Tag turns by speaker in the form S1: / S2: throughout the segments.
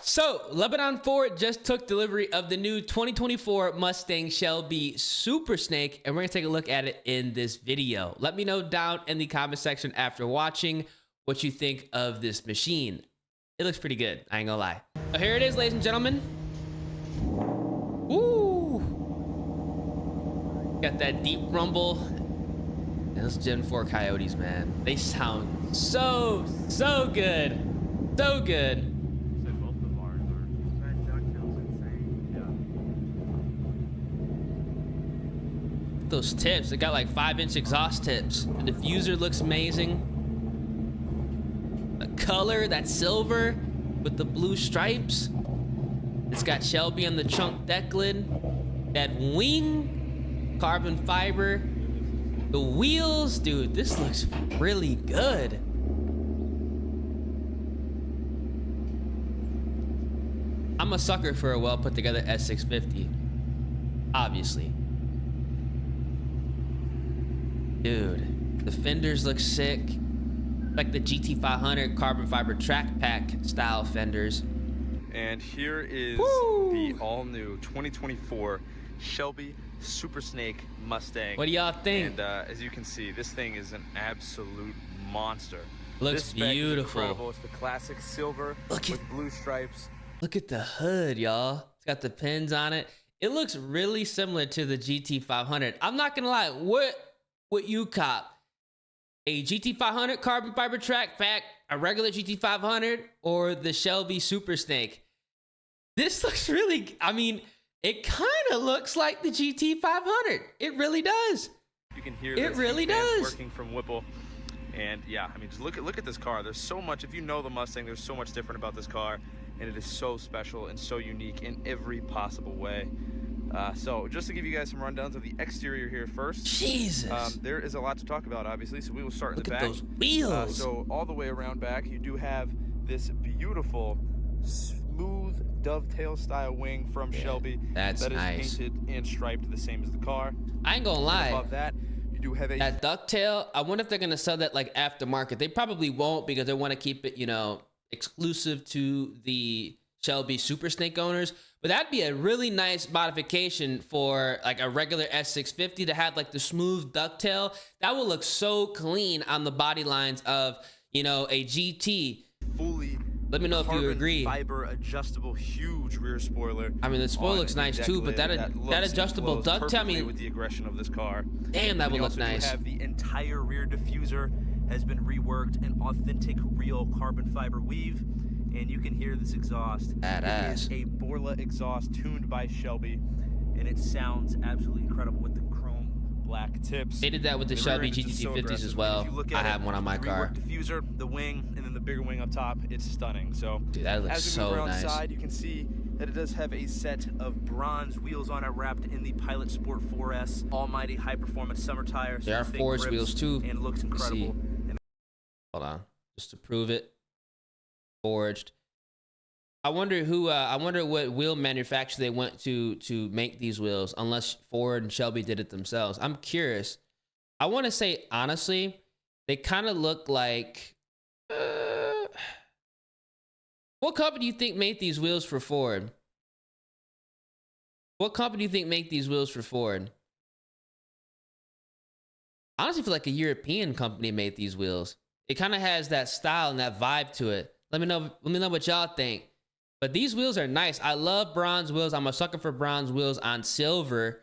S1: So, Lebanon Ford just took delivery of the new 2024 Mustang Shelby Super Snake, and we're going to take a look at it in this video. Let me know down in the comment section after watching what you think of this machine. It looks pretty good, I ain't gonna lie. So here it is, ladies and gentlemen. Woo! Got that deep rumble. And those Gen 4 Coyotes, man. They sound so good. So good. Those tips, they got like 5-inch exhaust tips. The diffuser looks amazing. The color, that silver with the blue stripes. It's got Shelby on the trunk deck lid. That wing, carbon fiber. The wheels, dude, this looks really good. I'm a sucker for a well put together S650, obviously. Dude, the fenders look sick. Like the GT500 carbon fiber track pack style fenders.
S2: And here is the all-new 2024 Shelby Super Snake Mustang.
S1: What do y'all think?
S2: And as you can see, this thing is an absolute monster.
S1: Looks beautiful.
S2: Incredible. It's the classic silver with blue stripes.
S1: Look at the hood, y'all. It's got the pins on it. It looks really similar to the GT500. I'm not gonna lie, what would you cop? A GT500 carbon fiber track pack, a regular GT500, or the Shelby Super Snake? This looks really, I mean, it kind of looks like the GT500. It really does.
S2: You can hear
S1: it really does.
S2: Working from Whipple. And yeah, I mean, just look at this car. There's so much, if you know the Mustang, there's so much different about this car, and it is so special and so unique in every possible way. So just to give you guys some rundowns of the exterior here first.
S1: Jesus.
S2: There is a lot to talk about, obviously, so we will start in the back.
S1: Look at those wheels.
S2: So all the way around back, you do have this beautiful, smooth dovetail style wing from Shelby.
S1: That's nice.
S2: Is painted and striped the same as the car.
S1: I ain't gonna lie.
S2: Above that, you do have
S1: that ducktail. I wonder if they're gonna sell that like aftermarket. They probably won't because they want to keep it, you know, exclusive to the Shelby Super Snake owners. But that'd be a really nice modification for like a regular S650 to have like the smooth ducktail. That will look so clean on the body lines of, you know, a GT.
S2: Fully.
S1: Let me know if you agree.
S2: Fiber adjustable, huge rear spoiler.
S1: I mean, the spoiler looks nice too, but that adjustable ducktail, I mean,
S2: with the aggression of this car.
S1: Damn, that would look nice.
S2: You have the entire rear diffuser has been reworked, an authentic real carbon fiber weave. And you can hear this exhaust.
S1: Badass.
S2: It is a Borla exhaust tuned by Shelby, and it sounds absolutely incredible with the chrome black tips.
S1: They did that with the Shelby GT500s as well. I have one on my car.
S2: Diffuser, the wing, and then the bigger wing up top. It's stunning. So,
S1: dude, that looks so nice.
S2: As we move around side, you can see that it does have a set of bronze wheels on it, wrapped in the Pilot Sport 4S Almighty high performance summer tires.
S1: There are forged wheels too.
S2: And it looks incredible.
S1: Hold on, just to prove it. Forged. I wonder who. I wonder what wheel manufacturer they went to make these wheels. Unless Ford and Shelby did it themselves. I'm curious. I want to say honestly, they kind of look like. What company do you think made these wheels for Ford? What company do you think made these wheels for Ford? I honestly feel like a European company made these wheels. It kind of has that style and that vibe to it. Let me know what y'all think. But these wheels are nice. I love bronze wheels. I'm a sucker for bronze wheels on silver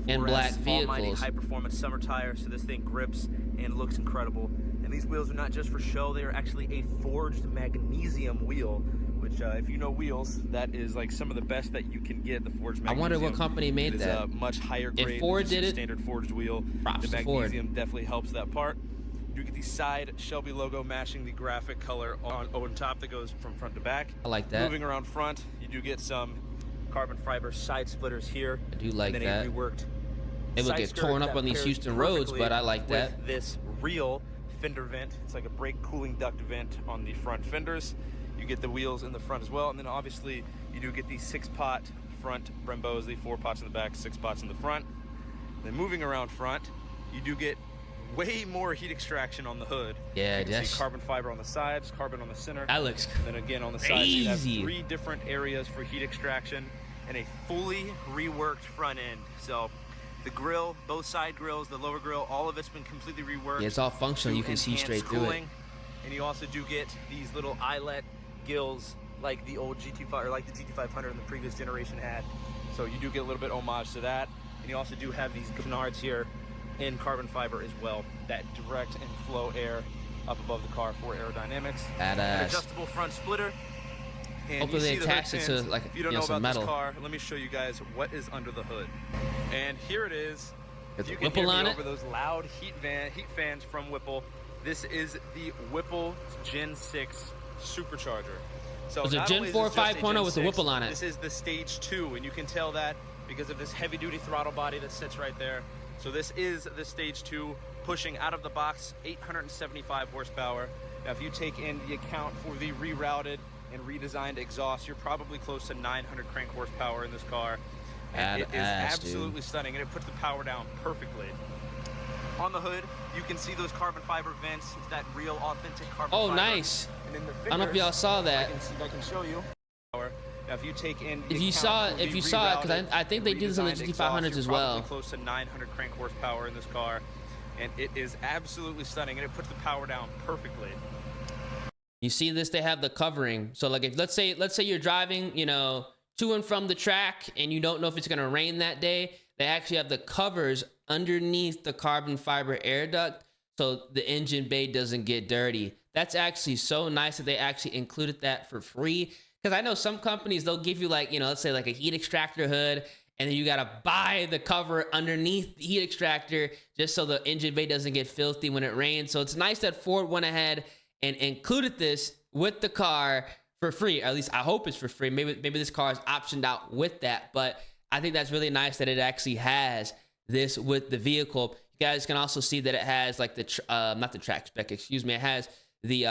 S1: and black vehicles.
S2: Almighty high performance summer tires, so this thing grips and looks incredible. And these wheels are not just for show, they are actually a forged magnesium wheel, which if you know wheels, that is like some of the best that you can get, the forged magnesium.
S1: I wonder what company made that.
S2: It's a much higher grade
S1: if Ford
S2: than
S1: did it,
S2: standard forged wheel.
S1: Props
S2: the
S1: to Ford.
S2: magnesium definitely helps that part. You get the side Shelby logo matching the graphic color on top that goes from front to back.
S1: I like that.
S2: Moving around front, you do get some carbon fiber side splitters here.
S1: I do like
S2: and then
S1: that.
S2: A reworked
S1: it would get torn up on these Houston roads, but I like that.
S2: With this real fender vent, it's like a brake cooling duct vent on the front fenders. You get the wheels in the front as well, and then obviously you do get the 6-pot front Brembo's, the 4 pots in the back, 6 pots in the front. Then moving around front, you do get way more heat extraction on the hood.
S1: Yeah,
S2: you can
S1: that's
S2: see carbon fiber on the sides, carbon on the center.
S1: That looks
S2: and then again on the sides, you have 3 different areas for heat extraction and a fully reworked front end. So the grill, both side grills, the lower grill, all of it's been completely reworked.
S1: Yeah, it's all functional. You can see straight through it.
S2: And you also do get these little eyelet gills like the old GT5 or like the GT500 in the previous generation had. So you do get a little bit homage to that. And you also do have these canards here in carbon fiber as well, that direct and flow air up above the car for aerodynamics.
S1: Badass.
S2: An adjustable front splitter. And
S1: hopefully they attach it to like,
S2: if you don't know
S1: some
S2: about
S1: metal.
S2: This car, let me show you guys what is under the hood. And here it is.
S1: There's
S2: you
S1: a
S2: can
S1: Whipple
S2: hear me
S1: on it.
S2: over those loud heat fans from Whipple. This is the Whipple Gen 6 supercharger. So
S1: it's a Gen 4 5.0 with the Whipple on it.
S2: This is the stage 2, and you can tell that because of this heavy-duty throttle body that sits right there. So this is the stage 2, pushing out of the box 875 horsepower. Now, if you take in the account for the rerouted and redesigned exhaust, you're probably close to 900 crank horsepower in this car. And it is absolutely stunning, and it puts the power down perfectly. On the hood, you can see those carbon fiber vents. It's that real, authentic carbon fiber.
S1: Oh, nice.
S2: And in the fingers,
S1: I don't know if y'all saw that.
S2: I can show you. Now, if you take in
S1: if you saw it, because I think they do this on the GT500s as well.
S2: Close to 900 crank horsepower in this car, and it is absolutely stunning, and it puts the power down perfectly.
S1: You see this? They have the covering. So like, if let's say you're driving, you know, to and from the track, and you don't know if it's gonna rain that day, they actually have the covers underneath the carbon fiber air duct, so the engine bay doesn't get dirty. That's actually so nice that they actually included that for free. Because I know some companies, they'll give you like, you know, let's say like a heat extractor hood, and then you gotta buy the cover underneath the heat extractor just so the engine bay doesn't get filthy when it rains. So it's nice that Ford went ahead and included this with the car for free. Or at least I hope it's for free. Maybe this car is optioned out with that, but I think that's really nice that it actually has this with the vehicle. You guys can also see that it has like the not the track spec, excuse me. It has the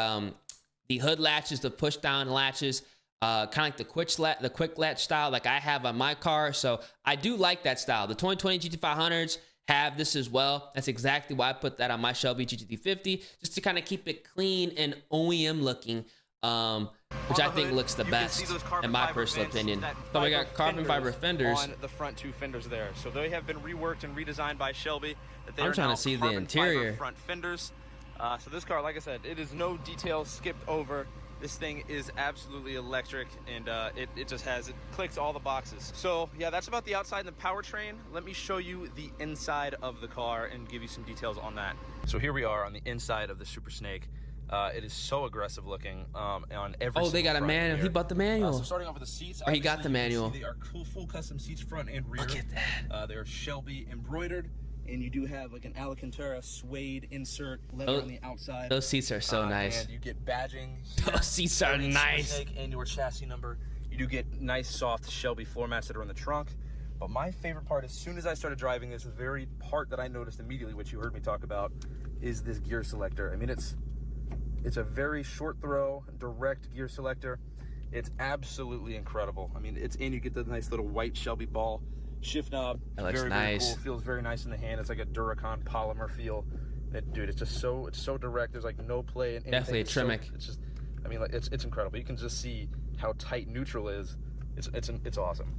S1: hood latches, the push down latches, kind of like the quick latch style like I have on my car. So I do like that style. The 2020 GT500s have this as well. That's exactly why I put that on my Shelby GT50, just to kind of keep it clean and OEM looking, which I think looks the best in my personal opinion. So we got carbon fiber fenders
S2: on the front 2 fenders there. So they have been reworked and redesigned by Shelby.
S1: I'm trying to see the interior.
S2: Front fenders. So this car, like I said, it is no details skipped over. This thing is absolutely electric, and it clicks all the boxes. So yeah, that's about the outside and the powertrain. Let me show you the inside of the car and give you some details on that. So here we are on the inside of the Super Snake. It is so aggressive looking on every.
S1: Oh, they got a manual. He bought the manual.
S2: So starting off with the seats,
S1: or he got the manual.
S2: They are full custom seats, front and rear.
S1: Look at that.
S2: They're Shelby embroidered. And you do have like an Alcantara suede insert leather on the outside.
S1: Those seats are so nice.
S2: And you get badging.
S1: Those seats are nice.
S2: And your chassis number. You do get nice soft Shelby floor mats that are in the trunk. But my favorite part, as soon as I started driving this, the very part that I noticed immediately, which you heard me talk about, is this gear selector. I mean, it's a very short throw, direct gear selector. It's absolutely incredible. I mean, and you get the nice little white Shelby ball shift knob.
S1: That looks
S2: very
S1: nice.
S2: Cool. Feels very nice in the hand. It's like a Duracon polymer feel. Dude, it's just so direct. There's like no play in anything.
S1: Definitely a Tremec.
S2: It's just, I mean, like it's incredible. You can just see how tight neutral is. It's awesome.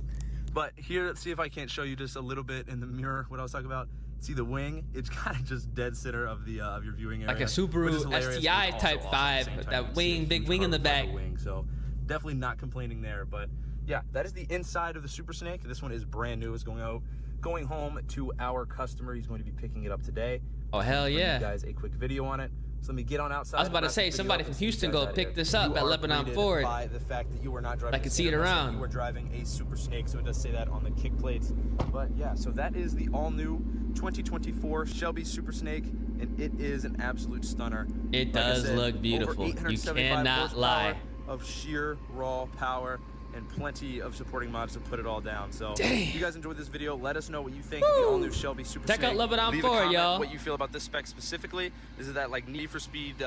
S2: But here, let's see if I can't show you just a little bit in the mirror what I was talking about. See the wing? It's kind of just dead center of the of your viewing area.
S1: Like a Subaru STI type vibe, with that wing, big wing in the back.
S2: So definitely not complaining there. But yeah, that is the inside of the Super Snake. This one is brand new. It's going home to our customer. He's going to be picking it up today.
S1: Oh, hell yeah.
S2: You guys a quick video on it. So let me get on outside.
S1: I was about to say, somebody from Houston go pick this up at Lebanon Ford.
S2: By the fact that you were not driving,
S1: I can see it around.
S2: You were driving a Super Snake, so it does say that on the kick plates. But yeah, so that is the all-new 2024 Shelby Super Snake, and it is an absolute stunner.
S1: It does look beautiful. You cannot lie.
S2: Of sheer raw power and plenty of supporting mods to put it all down. So
S1: dang.
S2: If you guys enjoyed this video, let us know what you think of the all-new Shelby Super Snake.
S1: Check out Lebanon
S2: Leave
S1: Ford, y'all.
S2: What you feel about this spec specifically. Is it that like Need for Speed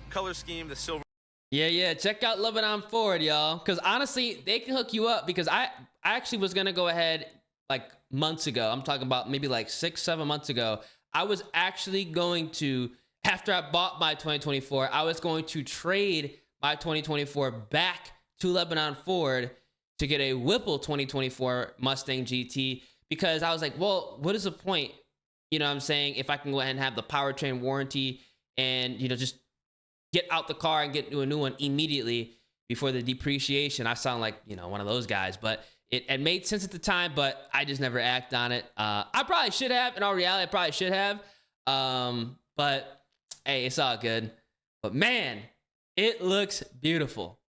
S2: color scheme, the silver?
S1: Yeah. Check out Lebanon Ford, y'all. Because honestly, they can hook you up. Because I actually was gonna go ahead like months ago. I'm talking about maybe like 6-7 months ago. I was actually going to, after I bought my 2024, I was going to trade my 2024 back to Lebanon Ford to get a Whipple 2024 Mustang GT, because I was like, well, what is the point? You know what I'm saying? If I can go ahead and have the powertrain warranty and, you know, just get out the car and get to a new one immediately before the depreciation. I sound like, you know, one of those guys, but it made sense at the time, but I just never act on it. I probably should have. In all reality, I probably should have. But hey, it's all good. But man, it looks beautiful.